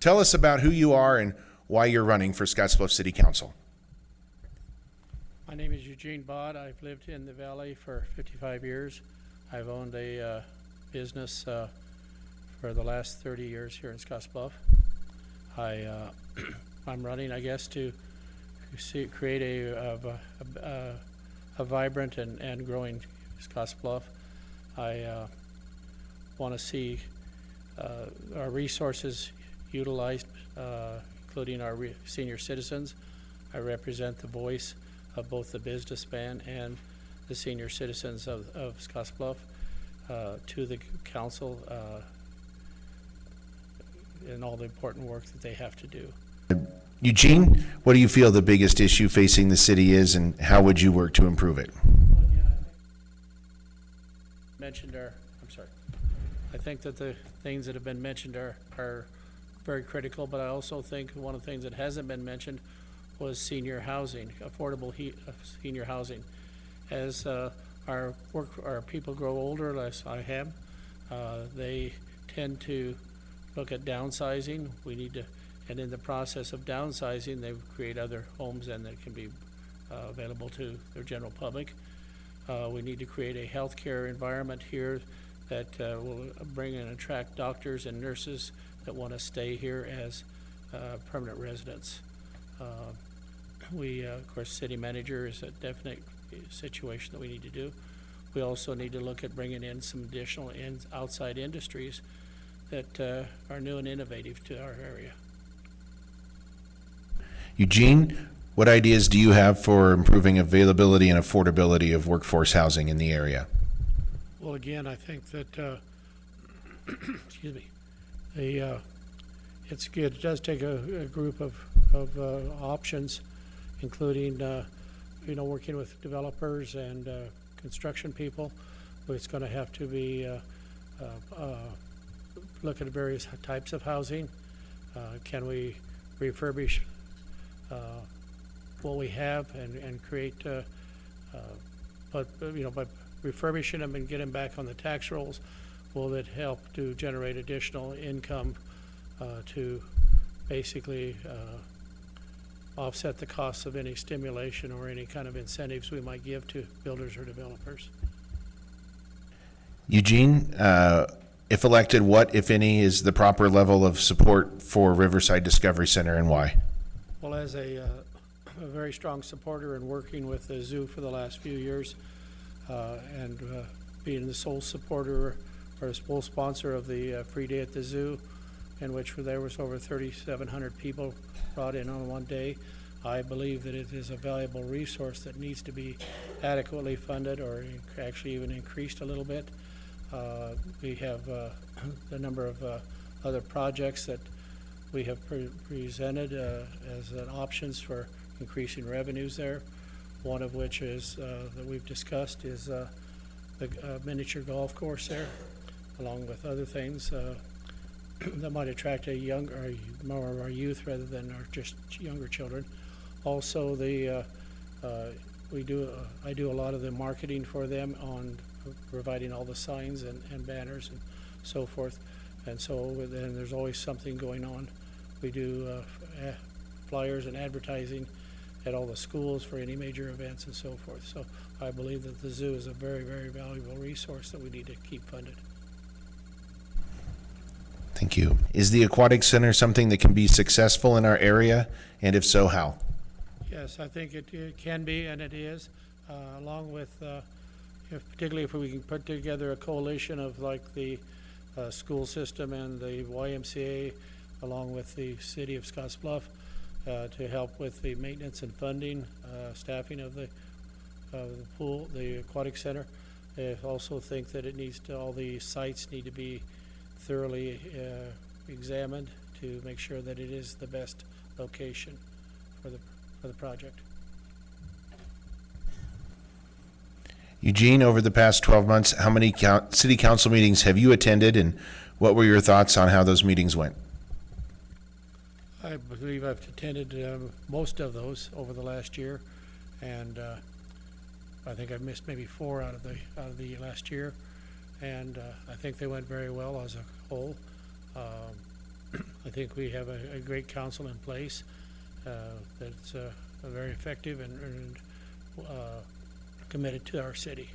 Tell us about who you are and why you're running for Scottsbluff City Council. My name is Eugene Batt. I've lived in the valley for 55 years. I've owned a business for the last 30 years here in Scottsbluff. I'm running, I guess, to create a vibrant and growing Scottsbluff. I want to see our resources utilized, including our senior citizens. I represent the voice of both the businessman and the senior citizens of Scottsbluff to the council in all the important work that they have to do. Eugene, what do you feel the biggest issue facing the city is, and how would you work to improve it? I think that the things that have been mentioned are very critical, but I also think one of the things that hasn't been mentioned was senior housing, affordable senior housing. As our people grow older, as I have, they tend to look at downsizing. We need to, and in the process of downsizing, they create other homes and that can be available to their general public. We need to create a healthcare environment here that will bring and attract doctors and nurses that want to stay here as permanent residents. Of course, city manager is a definite situation that we need to do. We also need to look at bringing in some additional outside industries that are new and innovative to our area. Eugene, what ideas do you have for improving availability and affordability of workforce housing in the area? Well, again, I think that excuse me, it's good. It does take a group of options, including working with developers and construction people. It's going to have to be look at various types of housing. Can we refurbish what we have and create, by refurbishing them and get them back on the tax rolls, will it help to generate additional income to basically offset the costs of any stimulation or any kind of incentives we might give to builders or developers? Eugene, if elected, what, if any, is the proper level of support for Riverside Discovery Center and why? Well, as a very strong supporter and working with the zoo for the last few years, and being the sole supporter or sole sponsor of the free day at the zoo, in which there was over 3,700 people brought in on one day, I believe that it is a valuable resource that needs to be adequately funded or actually even increased a little bit. We have a number of other projects that we have presented as options for increasing revenues there. One of which is that we've discussed is the miniature golf course there, along with other things that might attract more of our youth rather than our just younger children. Also, I do a lot of the marketing for them on providing all the signs and banners and so forth. And so then there's always something going on. We do flyers and advertising at all the schools for any major events and so forth. So I believe that the zoo is a very, very valuable resource that we need to keep funded. Thank you. Is the Aquatic Center something that can be successful in our area? And if so, how? Yes, I think it can be, and it is, along with, particularly if we can put together a coalition of like the school system and the YMCA, along with the city of Scottsbluff, to help with the maintenance and funding, staffing of the pool, the Aquatic Center. I also think that all the sites need to be thoroughly examined to make sure that it is the best location for the project. Eugene, over the past 12 months, how many city council meetings have you attended, and what were your thoughts on how those meetings went? I believe I've attended most of those over the last year, and I think I've missed maybe 4 out of the last year, and I think they went very well as a whole. I I think we have a great council in place that's very effective and committed to our city.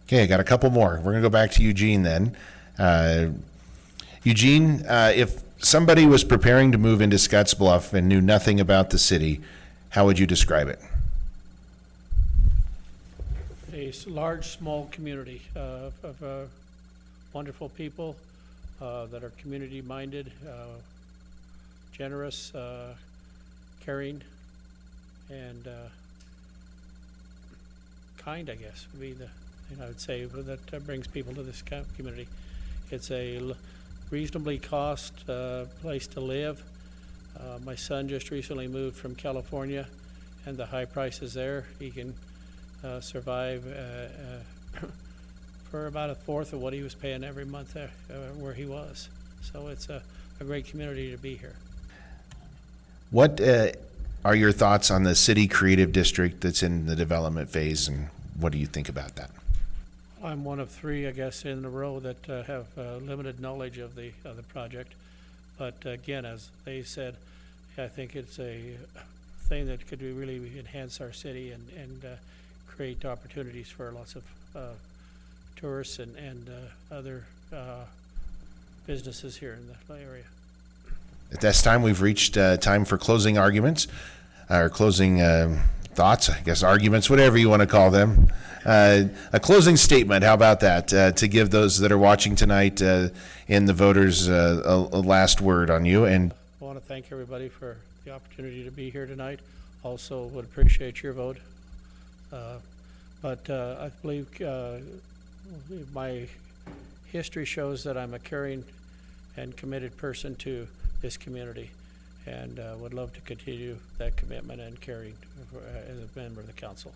Okay, I got a couple more. We're going to go back to Eugene then. Eugene, if somebody was preparing to move into Scottsbluff and knew nothing about the city, how would you describe it? A large, small community of wonderful people that are community-minded, generous, caring, and kind, I guess, would be the thing I would say that brings people to this community. It's a reasonably cost place to live. My son just recently moved from California, and the high prices there. He can survive for about a fourth of what he was paying every month where he was. So it's a great community to be here. What are your thoughts on the city creative district that's in the development phase, and what do you think about that? I'm one of three, I guess, in a row that have limited knowledge of the project. But again, as they said, I think it's a thing that could really enhance our city and create opportunities for lots of tourists and other businesses here in the area. At this time, we've reached time for closing arguments, or closing thoughts, I guess, arguments, whatever you want to call them. A closing statement, how about that, to give those that are watching tonight in the voters a last word on you. And I want to thank everybody for the opportunity to be here tonight. Also would appreciate your vote. But I believe my history shows that I'm a caring and committed person to this community, and would love to continue that commitment and caring as a member of the council.